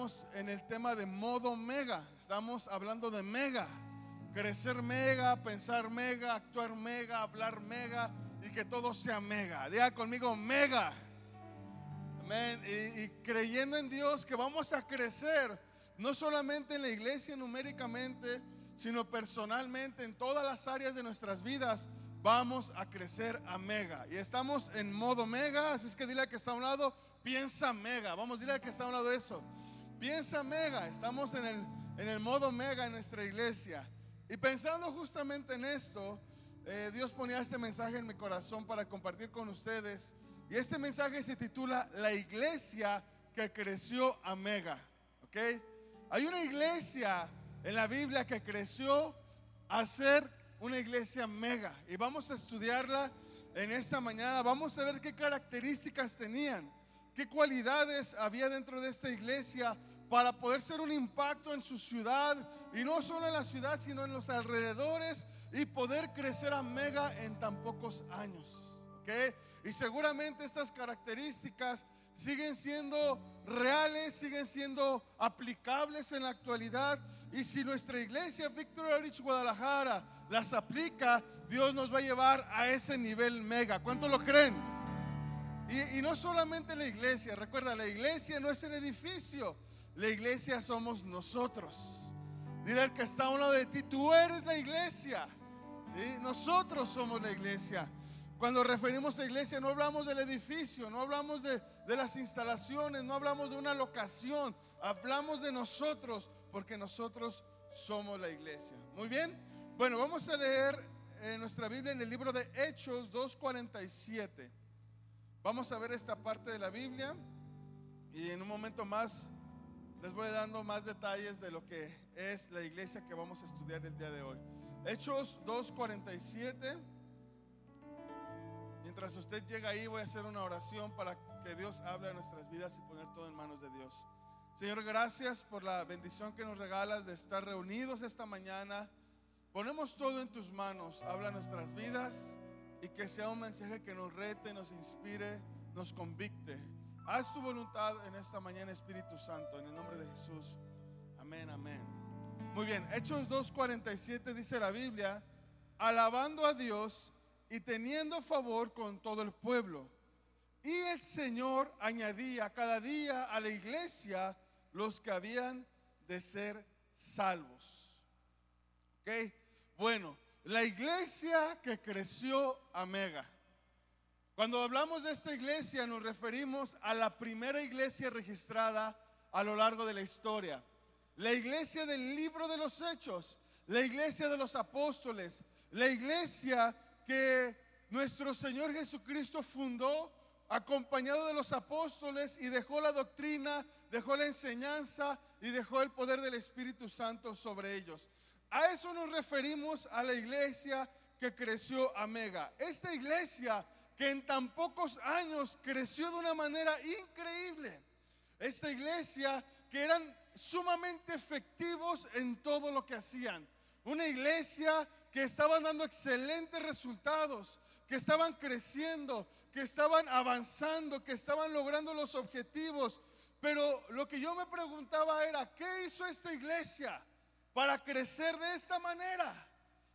estamos en el tema de modo mega. Estamos hablando de mega, crecer mega, pensar mega, actuar mega, hablar mega y que todo sea mega. Diga conmigo mega. Amén. Y creyendo en Dios que vamos a crecer, no solamente en la iglesia numéricamente, sino personalmente en todas las áreas de nuestras vidas. Vamos a crecer a mega. Y estamos en modo mega. Así es que dile al que está a un lado, piensa mega. Vamos, dile al que está a un lado eso, piensa mega. Estamos en el modo mega en nuestra iglesia. Y pensando justamente en esto, Dios ponía este mensaje en mi corazón para compartir con ustedes. Y este mensaje se titula La iglesia que creció a mega. ¿Ok? Hay una iglesia en la Biblia que creció a ser una iglesia mega. Y vamos a estudiarla en esta mañana. Vamos a ver qué características tenían, qué cualidades había dentro de esta iglesia para poder ser un impacto en su ciudad. Y no solo en la ciudad, sino en los alrededores. Y poder crecer a mega en tan pocos años. ¿Ok? Y seguramente estas características siguen siendo reales, siguen siendo aplicables en la actualidad. Y si nuestra iglesia Victory Outreach Guadalajara las aplica, Dios nos va a llevar a ese nivel mega. ¿Cuántos lo creen? Y no solamente la iglesia. Recuerda, la iglesia no es el edificio, la iglesia somos nosotros. Dile al que está a un lado de ti, tú eres la iglesia. ¿Sí? Nosotros somos la iglesia. Cuando referimos a iglesia no hablamos del edificio, no hablamos de las instalaciones, no hablamos de una locación, hablamos de nosotros, porque nosotros somos la iglesia. Muy bien, bueno, vamos a leer nuestra Biblia en el libro de Hechos 2:47. Vamos a ver esta parte de la Biblia y en un momento más les voy dando más detalles de lo que es la iglesia que vamos a estudiar el día de hoy. Hechos 2:47. Mientras usted llega ahí, voy a hacer una oración para que Dios hable a nuestras vidas y poner todo en manos de Dios. Señor, gracias por la bendición que nos regalas de estar reunidos esta mañana. Ponemos todo en tus manos. Habla a nuestras vidas y que sea un mensaje que nos rete, nos inspire, nos convicte. Haz tu voluntad en esta mañana, Espíritu Santo, en el nombre de Jesús. Amén, amén. Muy bien, Hechos 2:47 dice la Biblia: alabando a Dios y teniendo favor con todo el pueblo. Y el Señor añadía cada día a la iglesia los que habían de ser salvos. Ok, bueno, la iglesia que creció a mega. Cuando hablamos de esta iglesia nos referimos a la primera iglesia registrada a lo largo de la historia. La iglesia del libro de los Hechos, la iglesia de los apóstoles, la iglesia que nuestro Señor Jesucristo fundó acompañado de los apóstoles y dejó la doctrina, dejó la enseñanza y dejó el poder del Espíritu Santo sobre ellos. A eso nos referimos, a la iglesia que creció a mega. Esta iglesia que en tan pocos años creció de una manera increíble. Esta iglesia que eran sumamente efectivos en todo lo que hacían. Una iglesia que estaban dando excelentes resultados, que estaban creciendo, que estaban avanzando, que estaban logrando los objetivos. Pero lo que yo me preguntaba era, ¿qué hizo esta iglesia para crecer de esta manera?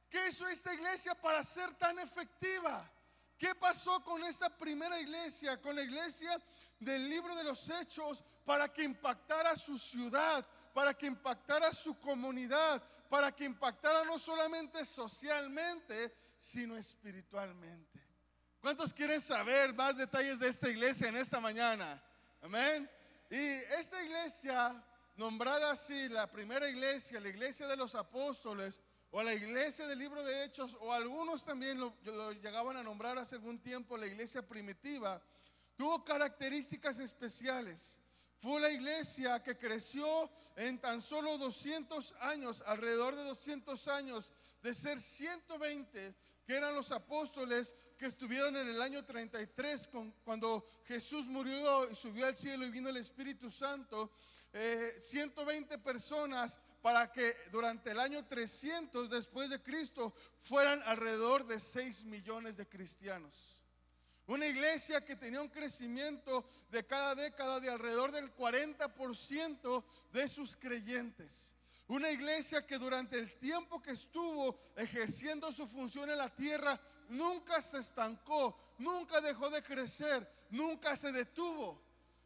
¿Qué hizo esta iglesia para ser tan efectiva? ¿Qué pasó con esta primera iglesia, con la iglesia del libro de los Hechos, para que impactara su ciudad, para que impactara su comunidad, para que impactara no solamente socialmente, sino espiritualmente? ¿Cuántos quieren saber más detalles de esta iglesia en esta mañana? Amén. Y esta iglesia, nombrada así, la primera iglesia, la iglesia de los apóstoles, o la iglesia del libro de Hechos, o algunos también lo llegaban a nombrar hace algún tiempo la iglesia primitiva, tuvo características especiales. Fue la iglesia que creció en tan solo 200 años, alrededor de 200 años, de ser 120, que eran los apóstoles que estuvieron en el año 33, cuando Jesús murió y subió al cielo y vino el Espíritu Santo. 120 personas, para que durante el año 300 después de Cristo fueran alrededor de 6 millones de cristianos. Una iglesia que tenía un crecimiento de cada década de alrededor del 40% de sus creyentes. Una iglesia que durante el tiempo que estuvo ejerciendo su función en la tierra, nunca se estancó, nunca dejó de crecer, nunca se detuvo,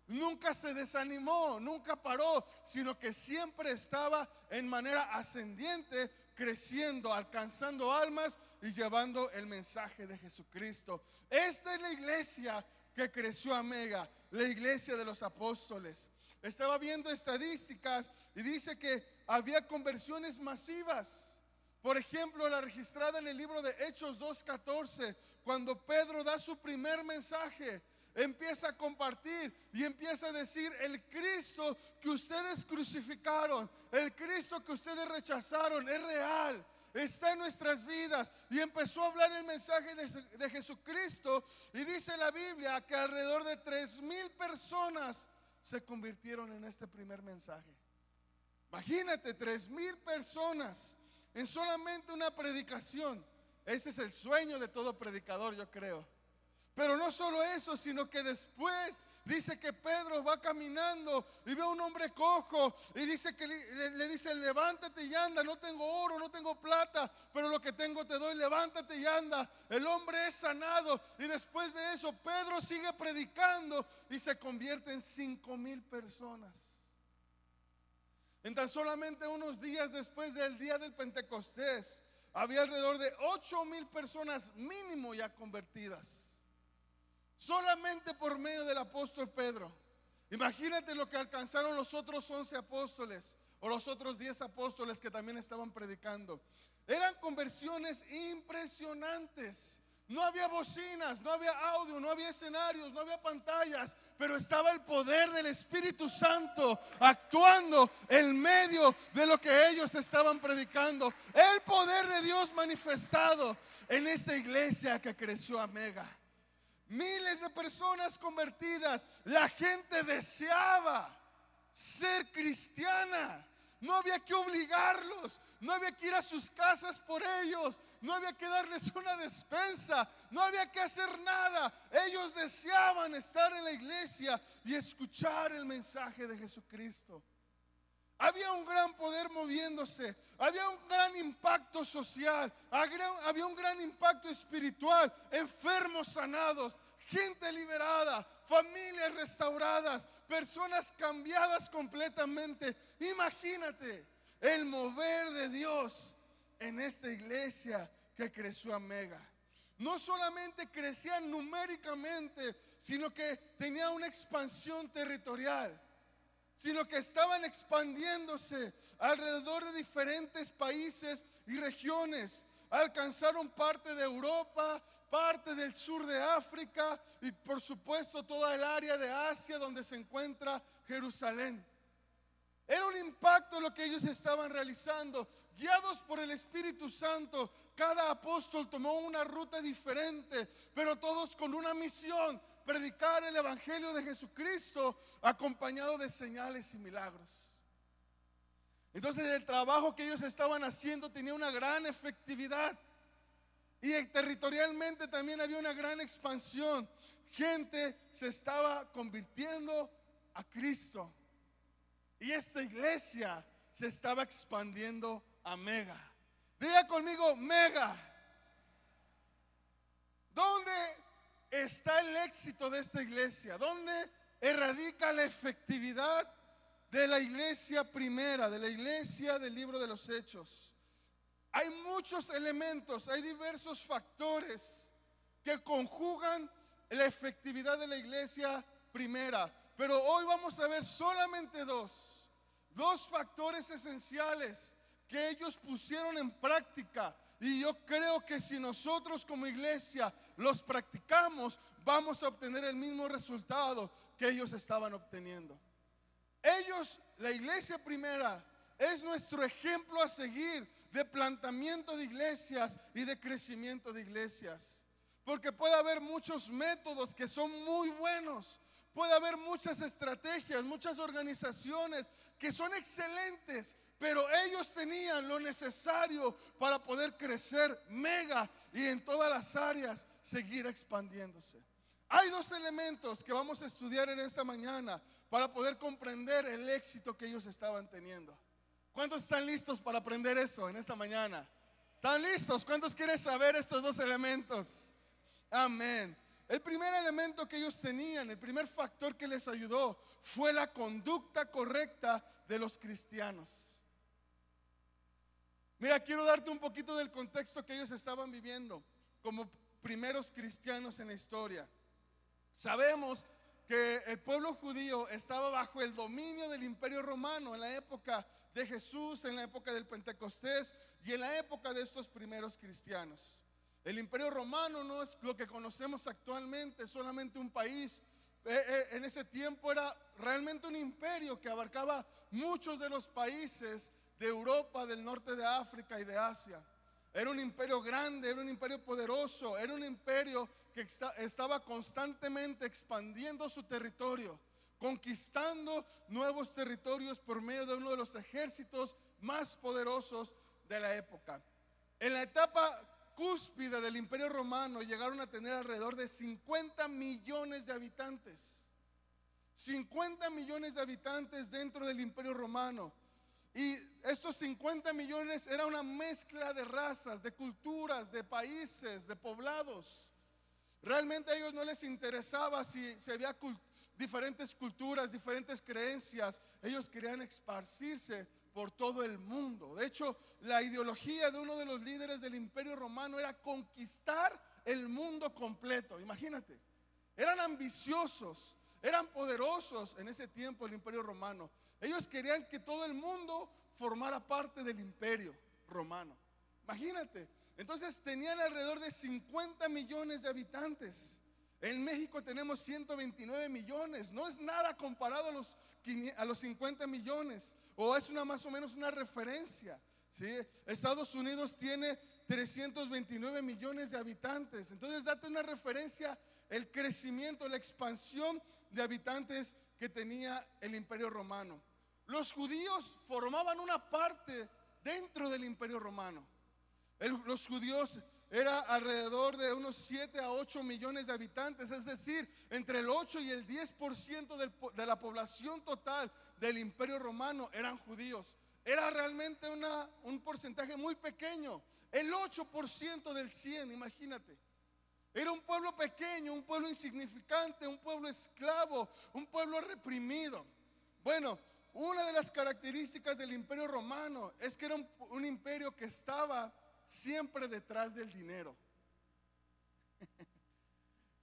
nunca se desanimó, nunca paró, sino que siempre estaba en manera ascendiente, creciendo, alcanzando almas y llevando el mensaje de Jesucristo. Esta es la iglesia que creció a Mega, la iglesia de los apóstoles. Estaba viendo estadísticas y dice que había conversiones masivas. Por ejemplo, la registrada en el libro de Hechos 2:14, cuando Pedro da su primer mensaje, empieza a compartir y empieza a decir: el Cristo que ustedes crucificaron, el Cristo que ustedes rechazaron es real, está en nuestras vidas. Y empezó a hablar el mensaje de Jesucristo, y dice la Biblia que alrededor de 3,000 personas se convirtieron en este primer mensaje. Imagínate, 3,000 personas en solamente una predicación. Ese es el sueño de todo predicador, yo creo. Pero no solo eso, sino que después dice que Pedro va caminando y ve a un hombre cojo y dice que le dice: levántate y anda, no tengo oro, no tengo plata, pero lo que tengo te doy, levántate y anda. El hombre es sanado, y después de eso Pedro sigue predicando y se convierte en 5,000 personas. En tan solamente unos días después del día del Pentecostés, había alrededor de 8,000 personas mínimo ya convertidas, solamente por medio del apóstol Pedro. Imagínate lo que alcanzaron los otros 11 apóstoles o los otros 10 apóstoles que también estaban predicando. Eran conversiones impresionantes. No había bocinas, no había audio, no había escenarios, no había pantallas, pero estaba el poder del Espíritu Santo actuando en medio de lo que ellos estaban predicando. El poder de Dios manifestado en esta iglesia que creció a Mega. Miles de personas convertidas. La gente deseaba ser cristiana. No había que obligarlos, no había que ir a sus casas por ellos, no había que darles una despensa, no había que hacer nada. Ellos deseaban estar en la iglesia y escuchar el mensaje de Jesucristo. Había un gran poder moviéndose, había un gran impacto social, había un gran impacto espiritual, enfermos sanados, gente liberada, familias restauradas, personas cambiadas completamente. Imagínate el mover de Dios en esta iglesia que creció a Mega. No solamente crecía numéricamente, sino que tenía una expansión territorial, sino que estaban expandiéndose alrededor de diferentes países y regiones. Alcanzaron parte de Europa, parte del sur de África y por supuesto toda el área de Asia donde se encuentra Jerusalén. Era un impacto lo que ellos estaban realizando. Guiados por el Espíritu Santo, cada apóstol tomó una ruta diferente, pero todos con una misión: predicar el evangelio de Jesucristo acompañado de señales y milagros. Entonces el trabajo que ellos estaban haciendo tenía una gran efectividad, y territorialmente también había una gran expansión. Gente se estaba convirtiendo a Cristo, y esta iglesia se estaba expandiendo a Mega. Diga conmigo: Mega. ¿Dónde está el éxito de esta iglesia? ¿Dónde radica la efectividad de la iglesia primera, de la iglesia del libro de los Hechos? Hay muchos elementos, hay diversos factores que conjugan la efectividad de la iglesia primera, pero hoy vamos a ver solamente dos factores esenciales que ellos pusieron en práctica. Y yo creo que si nosotros como iglesia los practicamos, vamos a obtener el mismo resultado que ellos estaban obteniendo. Ellos, la iglesia primera, es nuestro ejemplo a seguir de plantamiento de iglesias y de crecimiento de iglesias. Porque puede haber muchos métodos que son muy buenos, puede haber muchas estrategias, muchas organizaciones que son excelentes, pero ellos tenían lo necesario para poder crecer Mega y en todas las áreas seguir expandiéndose. Hay dos elementos que vamos a estudiar en esta mañana para poder comprender el éxito que ellos estaban teniendo. ¿Cuántos están listos para aprender eso en esta mañana? ¿Están listos? ¿Cuántos quieren saber estos dos elementos? Amén. El primer elemento que ellos tenían, el primer factor que les ayudó, fue la conducta correcta de los cristianos. Mira, quiero darte un poquito del contexto que ellos estaban viviendo como primeros cristianos en la historia. Sabemos que el pueblo judío estaba bajo el dominio del Imperio Romano en la época de Jesús, en la época del Pentecostés y en la época de estos primeros cristianos. El Imperio Romano no es lo que conocemos actualmente, solamente un país. En ese tiempo era realmente un imperio que abarcaba muchos de los países de Europa, del norte de África y de Asia. Era un imperio grande, era un imperio poderoso, era un imperio que estaba constantemente expandiendo su territorio, conquistando nuevos territorios por medio de uno de los ejércitos más poderosos de la época. En la etapa cúspide del Imperio Romano llegaron a tener alrededor de 50 millones de habitantes. 50 millones de habitantes dentro del Imperio Romano. Y estos 50 millones era una mezcla de razas, de culturas, de países, de poblados. Realmente a ellos no les interesaba si había diferentes culturas, diferentes creencias. Ellos querían esparcirse por todo el mundo. De hecho, la ideología de uno de los líderes del Imperio Romano era conquistar el mundo completo. Imagínate, eran ambiciosos, eran poderosos en ese tiempo el Imperio Romano. Ellos querían que todo el mundo formara parte del Imperio Romano. Imagínate. Entonces tenían alrededor de 50 millones de habitantes. En México tenemos 129 millones. No es nada comparado a los 50 millones. O es más o menos una referencia, ¿sí? Estados Unidos tiene 329 millones de habitantes. Entonces date una referencia, el crecimiento, la expansión de habitantes que tenía el Imperio Romano. Los judíos formaban una parte dentro del Imperio Romano. Los judíos era alrededor de unos 7 a 8 millones de habitantes, es decir, entre el 8 y el 10% de la población total del Imperio Romano eran judíos. Era realmente un porcentaje muy pequeño, el 8% del 100, imagínate. Era un pueblo pequeño, un pueblo insignificante, un pueblo esclavo, un pueblo reprimido. Bueno, una de las características del Imperio Romano es que era un imperio que estaba siempre detrás del dinero.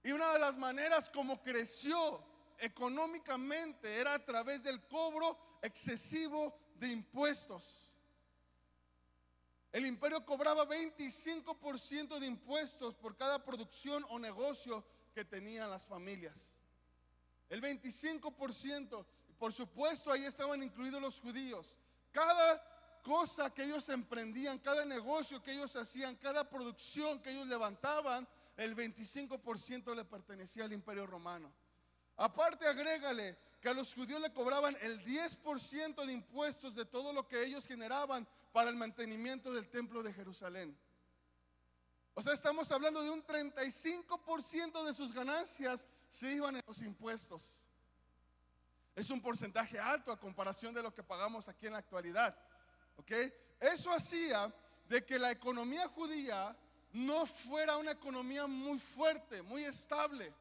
Y una de las maneras como creció económicamente era a través del cobro excesivo de impuestos. El imperio cobraba 25% de impuestos por cada producción o negocio que tenían las familias. El 25%. Por supuesto, ahí estaban incluidos los judíos. Cada cosa que ellos emprendían, cada negocio que ellos hacían, cada producción que ellos levantaban, el 25% le pertenecía al Imperio Romano. Aparte, agrégale que a los judíos le cobraban el 10% de impuestos de todo lo que ellos generaban para el mantenimiento del templo de Jerusalén. O sea, estamos hablando de un 35% de sus ganancias se iban en los impuestos. Es un porcentaje alto a comparación de lo que pagamos aquí en la actualidad. ¿Ok? Eso hacía de que la economía judía no fuera una economía muy fuerte, muy estable.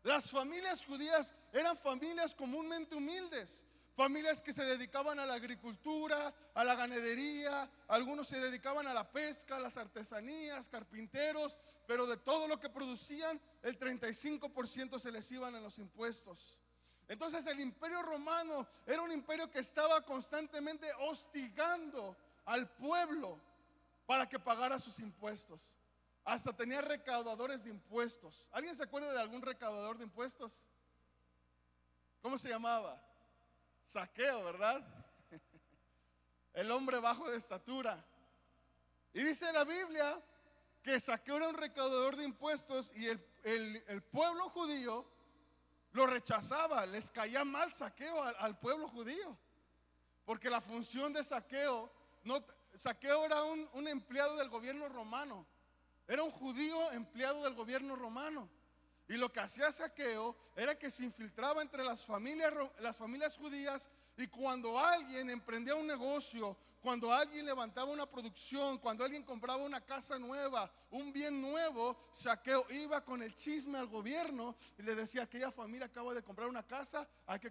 Las familias judías eran familias comúnmente humildes, familias que se dedicaban a la agricultura, a la ganadería, algunos se dedicaban a la pesca, a las artesanías, carpinteros, pero de todo lo que producían, el 35% se les iban en los impuestos. Entonces el Imperio Romano era un imperio que estaba constantemente hostigando al pueblo para que pagara sus impuestos. Hasta tenía recaudadores de impuestos. ¿Alguien se acuerda de algún recaudador de impuestos? ¿Cómo se llamaba? Zaqueo, ¿verdad? El hombre bajo de estatura. Y dice la Biblia que Zaqueo era un recaudador de impuestos y el pueblo judío lo rechazaba, les caía mal Zaqueo al pueblo judío, porque la función de Zaqueo, Zaqueo era un empleado del gobierno romano, era un judío empleado del gobierno romano. Y lo que hacía Zaqueo era que se infiltraba entre las familias judías, y cuando alguien emprendía un negocio, cuando alguien levantaba una producción, cuando alguien compraba una casa nueva, un bien nuevo, Zaqueo iba con el chisme al gobierno y le decía: aquella familia acaba de comprar una casa, hay que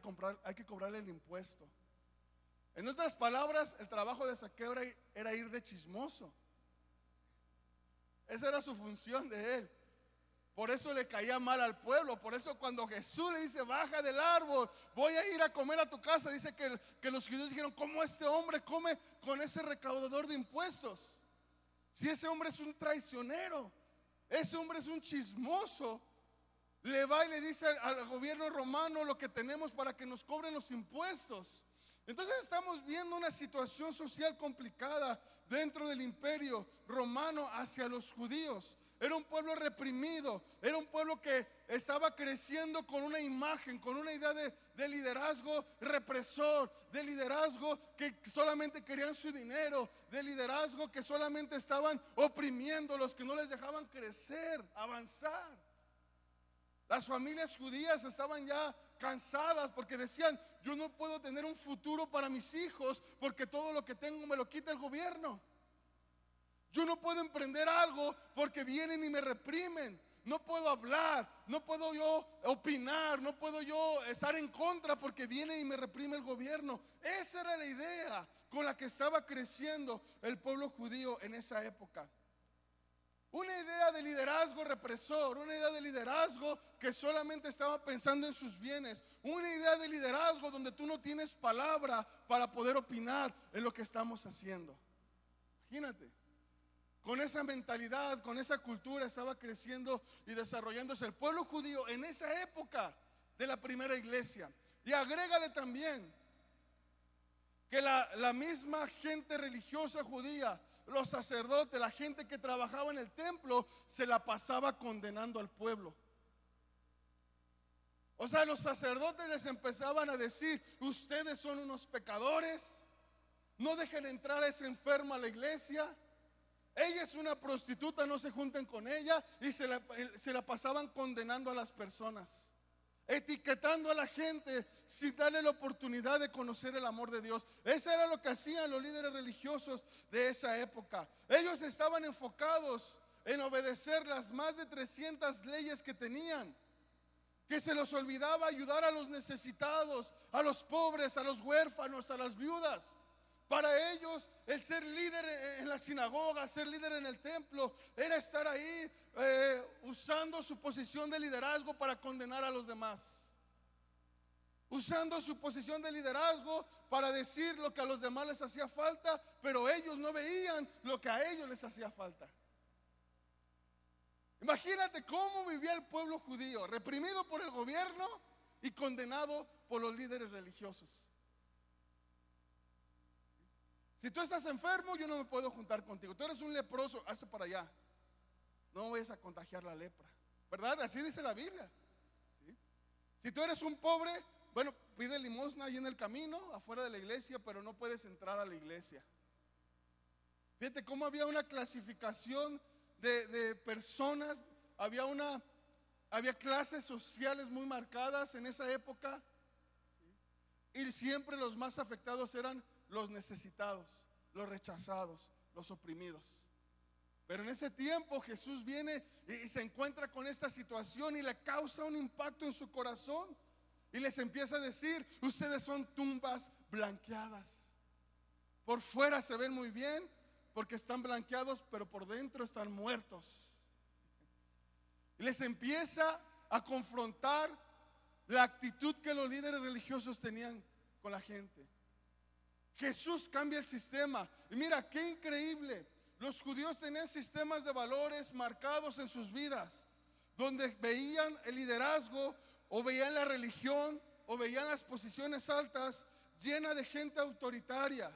cobrarle el impuesto. En otras palabras, el trabajo de Zaqueo era ir de chismoso. Esa era su función de él. Por eso le caía mal al pueblo. Por eso cuando Jesús le dice: baja del árbol, voy a ir a comer a tu casa, dice que los judíos dijeron: ¿cómo este hombre come con ese recaudador de impuestos? Si ese hombre es un traicionero, ese hombre es un chismoso. Le va y le dice al gobierno romano lo que tenemos para que nos cobren los impuestos. Entonces estamos viendo una situación social complicada dentro del imperio romano hacia los judíos. Era un pueblo reprimido, era un pueblo que estaba creciendo con una imagen, con una idea de liderazgo represor, de liderazgo que solamente querían su dinero, de liderazgo que solamente estaban oprimiendo, los que no les dejaban crecer, avanzar. Las familias judías estaban ya cansadas porque decían: yo no puedo tener un futuro para mis hijos porque todo lo que tengo me lo quita el gobierno. Yo no puedo emprender algo porque vienen y me reprimen. No puedo hablar, no puedo yo opinar, no puedo yo estar en contra porque viene y me reprime el gobierno. Esa era la idea con la que estaba creciendo el pueblo judío en esa época. Una idea de liderazgo represor, una idea de liderazgo que solamente estaba pensando en sus bienes, una idea de liderazgo donde tú no tienes palabra para poder opinar en lo que estamos haciendo. Imagínate, con esa mentalidad, con esa cultura estaba creciendo y desarrollándose el pueblo judío en esa época de la primera iglesia. Y agrégale también que la misma gente religiosa judía, los sacerdotes, la gente que trabajaba en el templo, se la pasaba condenando al pueblo. O sea, los sacerdotes les empezaban a decir: ustedes son unos pecadores, no dejen entrar a esa enferma a la iglesia, ella es una prostituta, no se junten con ella. Y se la pasaban condenando a las personas, etiquetando a la gente sin darle la oportunidad de conocer el amor de Dios. Eso era lo que hacían los líderes religiosos de esa época. Ellos estaban enfocados en obedecer las más de 300 leyes que tenían, que se les olvidaba ayudar a los necesitados, a los pobres, a los huérfanos, a las viudas. Para ellos el ser líder en la sinagoga, ser líder en el templo, era estar ahí usando su posición de liderazgo para condenar a los demás, usando su posición de liderazgo para decir lo que a los demás les hacía falta, pero ellos no veían lo que a ellos les hacía falta. Imagínate cómo vivía el pueblo judío, reprimido por el gobierno y condenado por los líderes religiosos. Si tú estás enfermo, yo no me puedo juntar contigo. Tú eres un leproso, hazte para allá, no vayas a contagiar la lepra, ¿verdad? Así dice la Biblia, ¿sí? Si tú eres un pobre, bueno, pide limosna ahí en el camino, afuera de la iglesia, pero no puedes entrar a la iglesia. Fíjate cómo había una clasificación de personas, había clases sociales muy marcadas en esa época, ¿sí? Y siempre los más afectados eran los necesitados, los rechazados, los oprimidos. Pero en ese tiempo Jesús viene y se encuentra con esta situación y le causa un impacto en su corazón y les empieza a decir: ustedes son tumbas blanqueadas. Por fuera se ven muy bien porque están blanqueados, pero por dentro están muertos. Y les empieza a confrontar la actitud que los líderes religiosos tenían con la gente. Jesús cambia el sistema. Y mira qué increíble. Los judíos tenían sistemas de valores marcados en sus vidas, donde veían el liderazgo, o veían la religión, o veían las posiciones altas llena de gente autoritaria,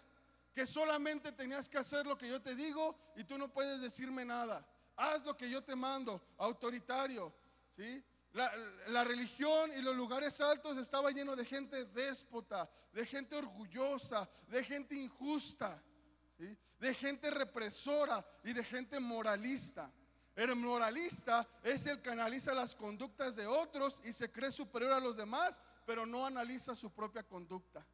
que solamente tenías que hacer lo que yo te digo y tú no puedes decirme nada. Haz lo que yo te mando, autoritario, ¿sí? La religión y los lugares altos estaba lleno de gente déspota, de gente orgullosa, de gente injusta, ¿sí? De gente represora y de gente moralista. El moralista es el que analiza las conductas de otros y se cree superior a los demás, pero no analiza su propia conducta.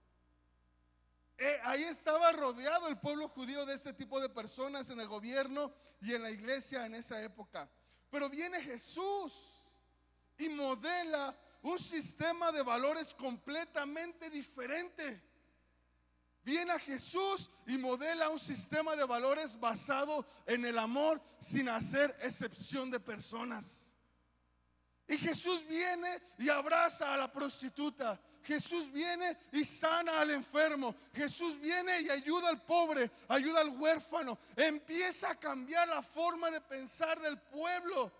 Ahí estaba rodeado el pueblo judío de este tipo de personas en el gobierno y en la iglesia en esa época. Pero viene Jesús y modela un sistema de valores completamente diferente. Viene a Jesús y modela un sistema de valores basado en el amor, sin hacer excepción de personas. Y Jesús viene y abraza a la prostituta. Jesús viene y sana al enfermo. Jesús viene y ayuda al pobre, ayuda al huérfano. Empieza a cambiar la forma de pensar del pueblo.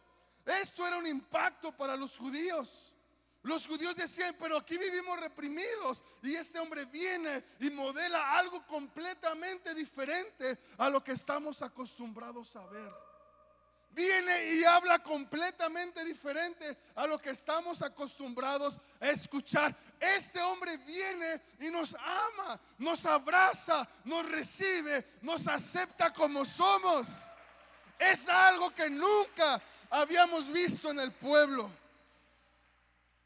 Esto era un impacto para los judíos. Los judíos decían, pero aquí vivimos reprimidos, y este hombre viene y modela algo completamente diferente a lo que estamos acostumbrados a ver. Viene y habla completamente diferente a lo que estamos acostumbrados a escuchar. Este hombre viene y nos ama, nos abraza, nos recibe, nos acepta como somos. Es algo que nunca habíamos visto en el pueblo.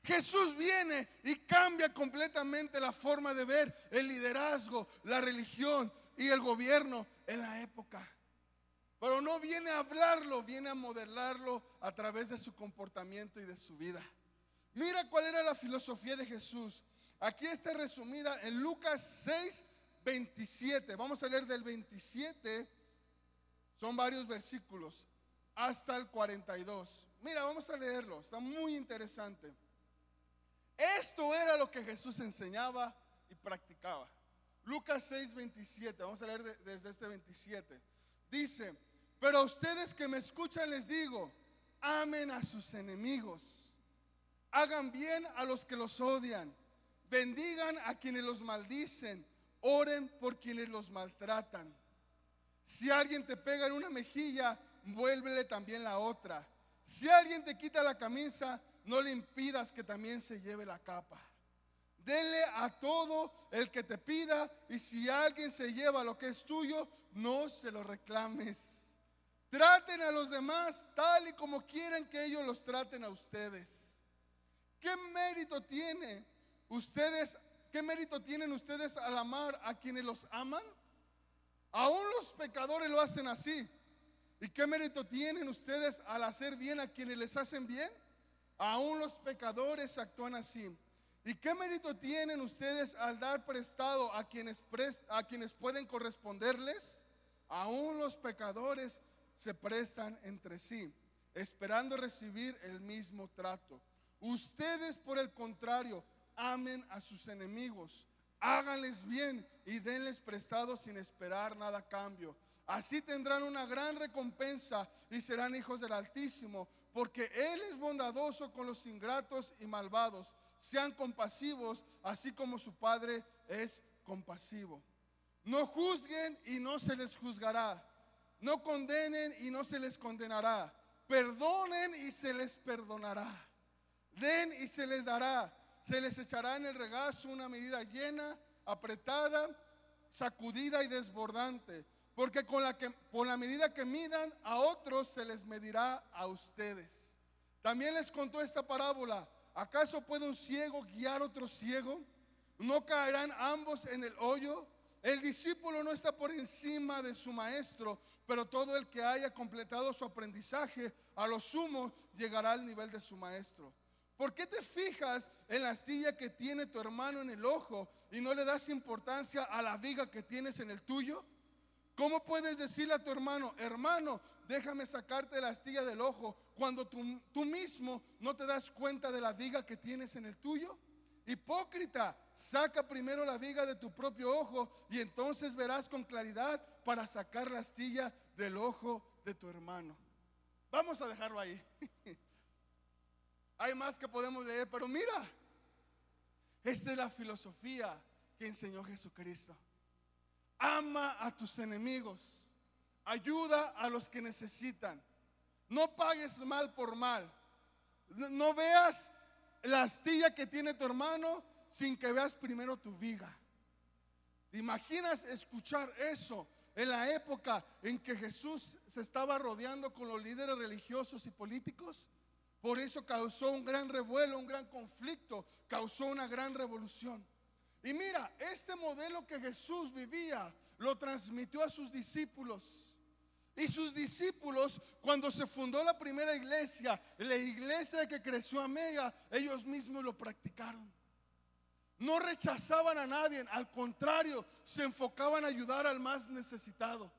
Jesús viene y cambia completamente la forma de ver el liderazgo, la religión y el gobierno en la época. Pero no viene a hablarlo, viene a modelarlo a través de su comportamiento y de su vida. Mira cuál era la filosofía de Jesús. Aquí está resumida en Lucas 6, 27. Vamos a leer del 27, son varios versículos, hasta el 42. Mira, vamos a leerlo, está muy interesante. Esto era lo que Jesús enseñaba y practicaba. Lucas 6, 27, vamos a leer desde este 27. Dice, pero a ustedes que me escuchan les digo, amen a sus enemigos, hagan bien a los que los odian, bendigan a quienes los maldicen, oren por quienes los maltratan. Si alguien te pega en una mejilla, vuélvele también la otra. Si alguien te quita la camisa, no le impidas que también se lleve la capa. Denle a todo el que te pida, y si alguien se lleva lo que es tuyo, no se lo reclames. Traten a los demás tal y como quieren que ellos los traten a ustedes. ¿Qué mérito tienen ustedes al amar a quienes los aman? Aún los pecadores lo hacen así. ¿Y qué mérito tienen ustedes al hacer bien a quienes les hacen bien? Aún los pecadores actúan así. ¿Y qué mérito tienen ustedes al dar prestado a quienes pueden corresponderles? Aún los pecadores se prestan entre sí, esperando recibir el mismo trato. Ustedes, por el contrario, amen a sus enemigos, háganles bien y denles prestado sin esperar nada a cambio. Así tendrán una gran recompensa y serán hijos del Altísimo, porque Él es bondadoso con los ingratos y malvados. Sean compasivos, así como su Padre es compasivo. No juzguen y no se les juzgará. No condenen y no se les condenará. Perdonen y se les perdonará. Den y se les dará. Se les echará en el regazo una medida llena, apretada, sacudida y desbordante. Porque con la medida que midan a otros, se les medirá a ustedes. También les contó esta parábola. ¿Acaso puede un ciego guiar a otro ciego? ¿No caerán ambos en el hoyo? El discípulo no está por encima de su maestro, pero todo el que haya completado su aprendizaje, a lo sumo llegará al nivel de su maestro. ¿Por qué te fijas en la astilla que tiene tu hermano en el ojo y no le das importancia a la viga que tienes en el tuyo? ¿Cómo puedes decirle a tu hermano, hermano, déjame sacarte la astilla del ojo, cuando tú mismo no te das cuenta de la viga que tienes en el tuyo? Hipócrita, saca primero la viga de tu propio ojo y entonces verás con claridad para sacar la astilla del ojo de tu hermano. Vamos a dejarlo ahí. Hay más que podemos leer, pero mira, esta es la filosofía que enseñó Jesucristo. Ama a tus enemigos, ayuda a los que necesitan, no pagues mal por mal, no veas la astilla que tiene tu hermano sin que veas primero tu viga. ¿Te imaginas escuchar eso en la época en que Jesús se estaba rodeando con los líderes religiosos y políticos. Por eso causó un gran revuelo, un gran conflicto, causó una gran revolución. Y mira, este modelo que Jesús vivía lo transmitió a sus discípulos. Y sus discípulos, cuando se fundó la primera iglesia, la iglesia que creció a Mega, ellos mismos lo practicaron. No rechazaban a nadie, al contrario, se enfocaban a ayudar al más necesitado.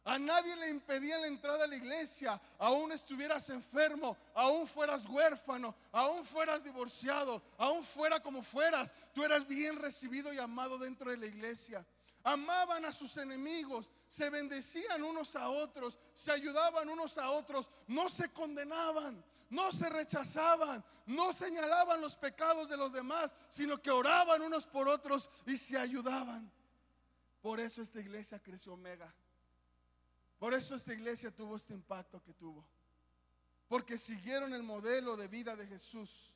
A nadie le impedían la entrada a la iglesia, aún estuvieras enfermo, aún fueras huérfano, aún fueras divorciado, aún fuera como fueras, tú eras bien recibido y amado dentro de la iglesia. Amaban a sus enemigos, se bendecían unos a otros, se ayudaban unos a otros, no se condenaban, no se rechazaban, no señalaban los pecados de los demás, sino que oraban unos por otros y se ayudaban. Por eso esta iglesia creció mega. Por eso esta iglesia tuvo este impacto que tuvo. Porque siguieron el modelo de vida de Jesús,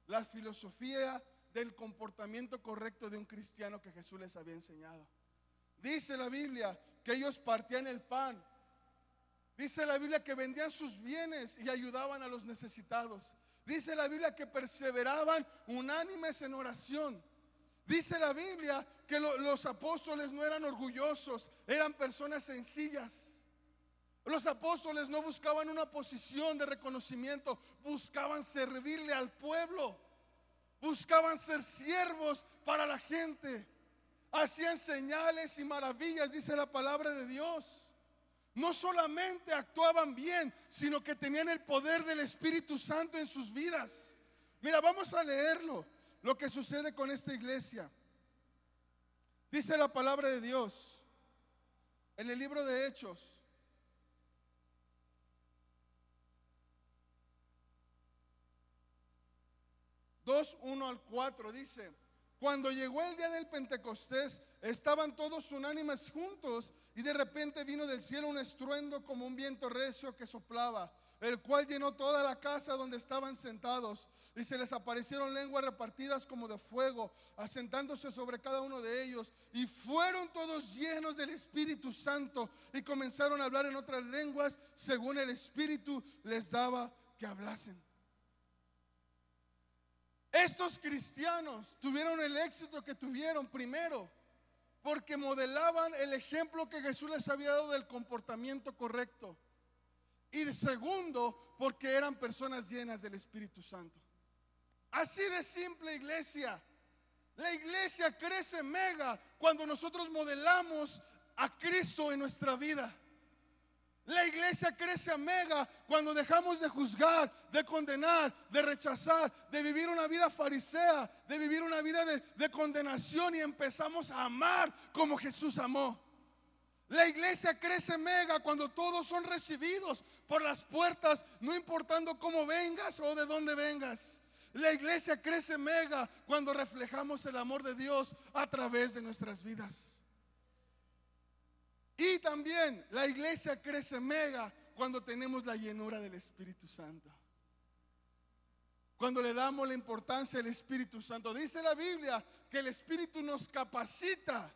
la filosofía del comportamiento correcto de un cristiano que Jesús les había enseñado. Dice la Biblia que ellos partían el pan. Dice la Biblia que vendían sus bienes y ayudaban a los necesitados. Dice la Biblia que perseveraban unánimes en oración. Dice la Biblia que los apóstoles no eran orgullosos, eran personas sencillas. Los apóstoles no buscaban una posición de reconocimiento, buscaban servirle al pueblo, buscaban ser siervos para la gente. Hacían señales y maravillas, dice la palabra de Dios. No solamente actuaban bien, sino que tenían el poder del Espíritu Santo en sus vidas. Mira, vamos a leerlo, lo que sucede con esta iglesia. Dice la palabra de Dios en el libro de Hechos. Dos, 1 al 4 dice: cuando llegó el día del Pentecostés, estaban todos unánimes juntos, y de repente vino del cielo un estruendo como un viento recio que soplaba, el cual llenó toda la casa donde estaban sentados, y se les aparecieron lenguas repartidas como de fuego, asentándose sobre cada uno de ellos, y fueron todos llenos del Espíritu Santo, y comenzaron a hablar en otras lenguas según el Espíritu les daba que hablasen. Estos cristianos tuvieron el éxito que tuvieron, primero, porque modelaban el ejemplo que Jesús les había dado del comportamiento correcto. Y segundo, porque eran personas llenas del Espíritu Santo. Así de simple, iglesia. La iglesia crece mega cuando nosotros modelamos a Cristo en nuestra vida. La iglesia crece a mega cuando dejamos de juzgar, de condenar, de rechazar, de vivir una vida farisea, de vivir una vida de condenación, y empezamos a amar como Jesús amó. La iglesia crece mega cuando todos son recibidos por las puertas, no importando cómo vengas o de dónde vengas. La iglesia crece mega cuando reflejamos el amor de Dios a través de nuestras vidas. Y también la iglesia crece mega cuando tenemos la llenura del Espíritu Santo. Cuando le damos la importancia al Espíritu Santo. Dice la Biblia que el Espíritu nos capacita,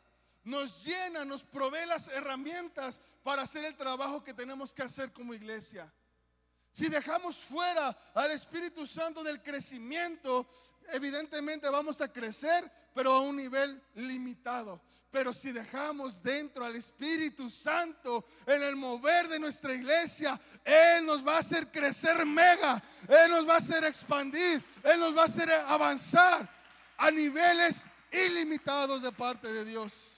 nos llena, nos provee las herramientas para hacer el trabajo que tenemos que hacer como iglesia. Si dejamos fuera al Espíritu Santo del crecimiento, evidentemente vamos a crecer, pero a un nivel limitado. Pero si dejamos dentro al Espíritu Santo en el mover de nuestra iglesia, Él nos va a hacer crecer mega, Él nos va a hacer expandir, Él nos va a hacer avanzar a niveles ilimitados de parte de Dios.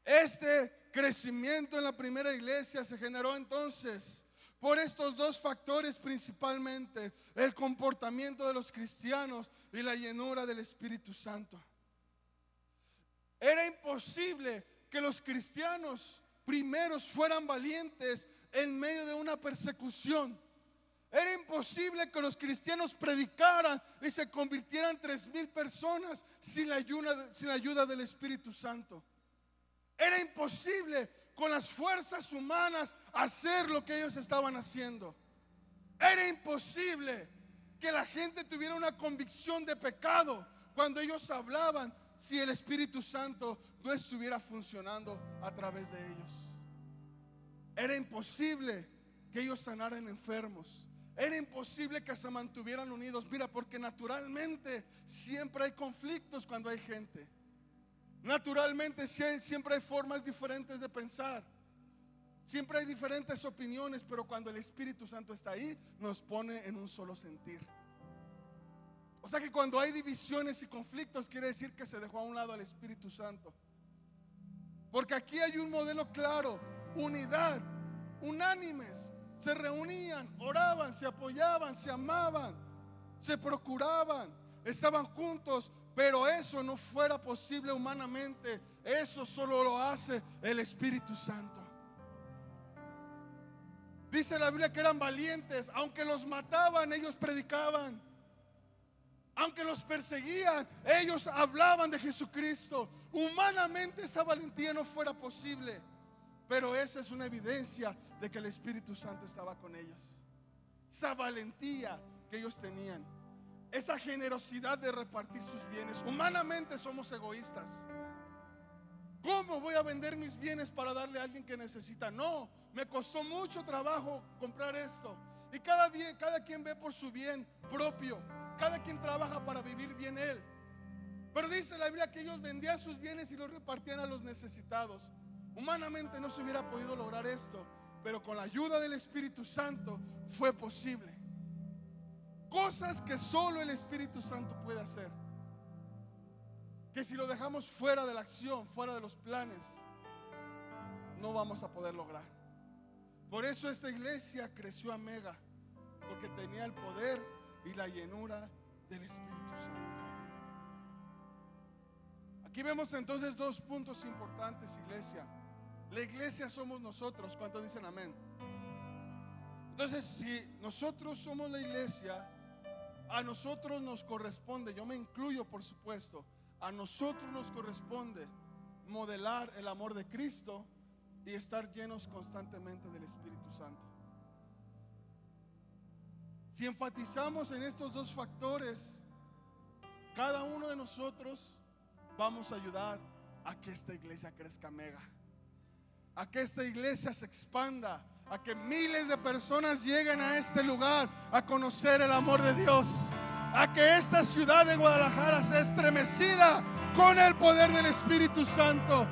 Este crecimiento en la primera iglesia se generó entonces por estos dos factores principalmente: el comportamiento de los cristianos y la llenura del Espíritu Santo. Era imposible que los cristianos primeros fueran valientes en medio de una persecución. Era imposible que los cristianos predicaran y se convirtieran 3,000 personas sin la ayuda del Espíritu Santo. Era imposible con las fuerzas humanas hacer lo que ellos estaban haciendo. Era imposible que la gente tuviera una convicción de pecado cuando ellos hablaban si el Espíritu Santo no estuviera funcionando a través de ellos. Era imposible que ellos sanaran enfermos. Era imposible que se mantuvieran unidos. Mira, porque naturalmente siempre hay conflictos cuando hay gente. Naturalmente siempre hay formas diferentes de pensar. Siempre hay diferentes opiniones, pero cuando el Espíritu Santo está ahí, nos pone en un solo sentir. O sea que cuando hay divisiones y conflictos, quiere decir que se dejó a un lado al Espíritu Santo. Porque aquí hay un modelo claro: unidad, unánimes. Se reunían, oraban, se apoyaban, se amaban, se procuraban, estaban juntos. Pero eso no fuera posible humanamente. Eso solo lo hace el Espíritu Santo. Dice la Biblia que eran valientes. Aunque los mataban, ellos predicaban. Aunque los perseguían, ellos hablaban de Jesucristo. Humanamente esa valentía no fuera posible, pero esa es una evidencia de que el Espíritu Santo estaba con ellos. Esa valentía que ellos tenían, esa generosidad de repartir sus bienes. Humanamente somos egoístas. ¿Cómo voy a vender mis bienes para darle a alguien que necesita? No, me costó mucho trabajo comprar esto. Y cada quien ve por su bien propio. Cada quien trabaja para vivir bien él. Pero dice la Biblia que ellos vendían sus bienes y los repartían a los necesitados. Humanamente no se hubiera podido lograr esto, pero con la ayuda del Espíritu Santo fue posible. Cosas que solo el Espíritu Santo puede hacer, que si lo dejamos fuera de la acción, fuera de los planes, no vamos a poder lograr. Por eso esta iglesia creció a mega, porque tenía el poder y la llenura del Espíritu Santo. Aquí vemos entonces dos puntos importantes, iglesia. La iglesia somos nosotros. ¿Cuántos dicen amén? Entonces, si nosotros somos la iglesia, a nosotros nos corresponde, yo me incluyo por supuesto, a nosotros nos corresponde modelar el amor de Cristo y estar llenos constantemente del Espíritu Santo. Si enfatizamos en estos dos factores, cada uno de nosotros vamos a ayudar a que esta iglesia crezca mega, a que esta iglesia se expanda, a que miles de personas lleguen a este lugar a conocer el amor de Dios, a que esta ciudad de Guadalajara sea estremecida con el poder del Espíritu Santo.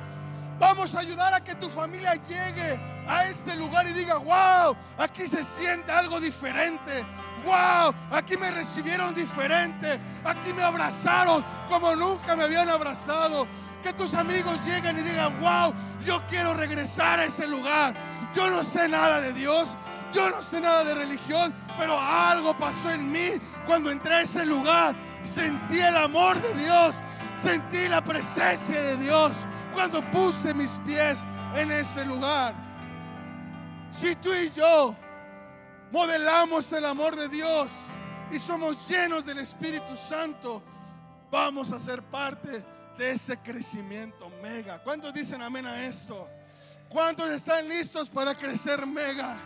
Vamos a ayudar a que tu familia llegue a este lugar y diga: wow, aquí se siente algo diferente. Wow, aquí me recibieron diferente. Aquí me abrazaron como nunca me habían abrazado. Que tus amigos lleguen y digan: wow, yo quiero regresar a ese lugar. Yo no sé nada de Dios, yo no sé nada de religión, pero algo pasó en mí cuando entré a ese lugar. Sentí el amor de Dios, sentí la presencia de Dios cuando puse mis pies en ese lugar. Si tú y yo modelamos el amor de Dios y somos llenos del Espíritu Santo, vamos a ser parte de ese crecimiento mega. ¿Cuántos dicen amén a esto? ¿Cuántos están listos para crecer mega?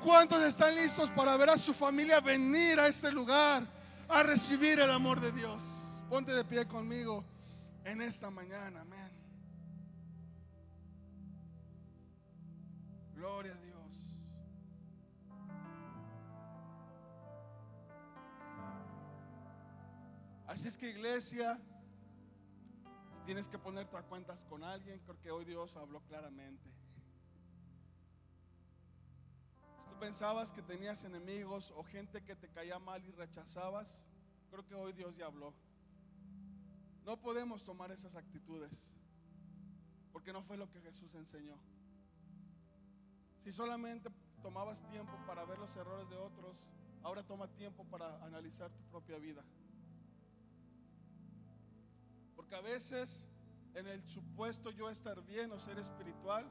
¿Cuántos están listos para ver a su familia venir a este lugar a recibir el amor de Dios? Ponte de pie conmigo en esta mañana, amén. Gloria a Dios. Así es que, iglesia, si tienes que ponerte a cuentas con alguien, creo que hoy Dios habló claramente. Si tú pensabas que tenías enemigos o gente que te caía mal y rechazabas, creo que hoy Dios ya habló. No podemos tomar esas actitudes, porque no fue lo que Jesús enseñó. Si solamente tomabas tiempo para ver los errores de otros, ahora toma tiempo para analizar tu propia vida. Porque a veces, en el supuesto yo estar bien o ser espiritual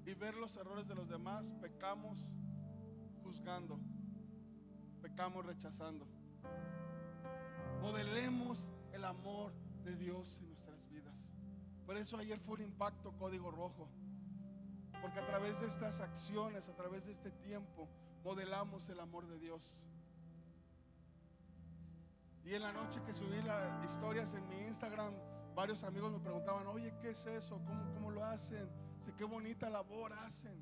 y ver los errores de los demás, pecamos juzgando, pecamos rechazando. Modelemos el amor de Dios en nuestras vidas. Por eso ayer fue un impacto código rojo, porque a través de estas acciones, a través de este tiempo, modelamos el amor de Dios. Y en la noche que subí las historias en mi Instagram, varios amigos me preguntaban, oye, ¿qué es eso? ¿Cómo lo hacen? Dice, qué bonita labor hacen.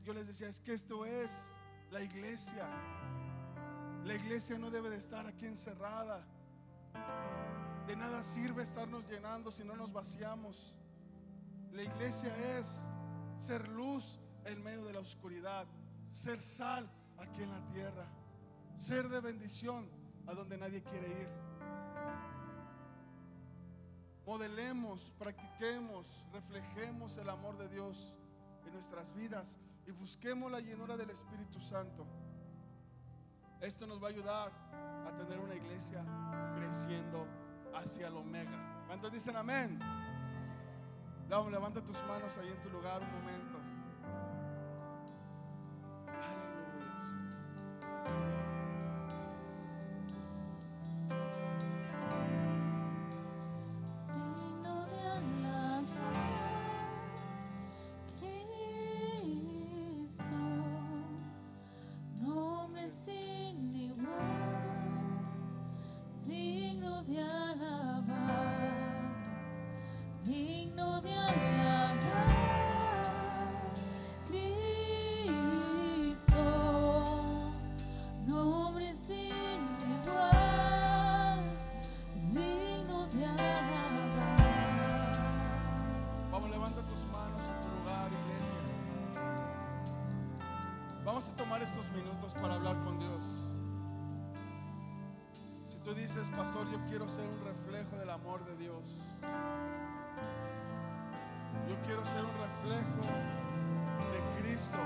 Yo les decía, es que esto es la iglesia. La iglesia no debe de estar aquí encerrada. De nada sirve estarnos llenando si no nos vaciamos. La iglesia es ser luz en medio de la oscuridad, ser sal aquí en la tierra, ser de bendición a donde nadie quiere ir. Modelemos, practiquemos, reflejemos el amor de Dios en nuestras vidas y busquemos la llenura del Espíritu Santo. Esto nos va a ayudar a tener una iglesia creciendo hacia el omega. ¿Cuántos dicen amén? Levanta tus manos ahí en tu lugar un momento. Vamos a tomar estos minutos para hablar con Dios. Si tú dices, pastor, yo quiero ser un reflejo del amor de Dios, yo quiero ser un reflejo de Cristo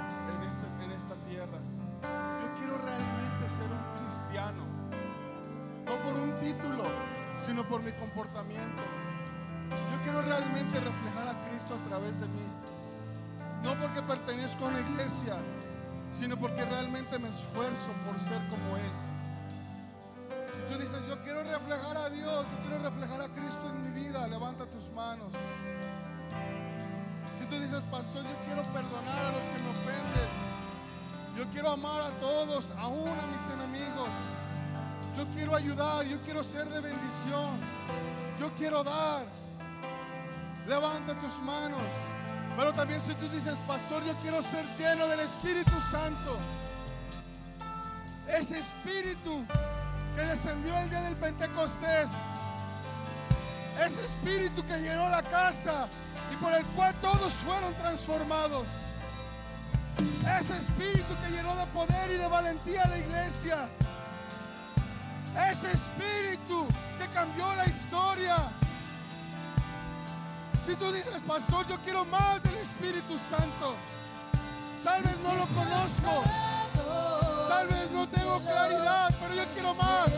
en esta tierra, yo quiero realmente ser un cristiano, no por un título, sino por mi comportamiento. Yo quiero realmente reflejar a Cristo a través de mí, no porque pertenezco a una iglesia, sino porque realmente me esfuerzo por ser como Él. Si tú dices, yo quiero reflejar a Dios, yo quiero reflejar a Cristo en mi vida, levanta tus manos. Si tú dices, pastor, yo quiero perdonar a los que me ofenden, yo quiero amar a todos, aún a mis enemigos, yo quiero ayudar, yo quiero ser de bendición, yo quiero dar, levanta tus manos. Pero también si tú dices, pastor, yo quiero ser lleno del Espíritu Santo, ese Espíritu que descendió el día del Pentecostés, ese Espíritu que llenó la casa y por el cual todos fueron transformados, ese Espíritu que llenó de poder y de valentía a la iglesia, ese Espíritu que cambió la historia. Si tú dices, pastor, yo quiero más del Espíritu Santo, tal vez no lo conozco, tal vez no tengo claridad, pero yo quiero más.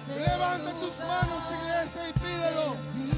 Levanta tus manos, iglesia, y pídelo.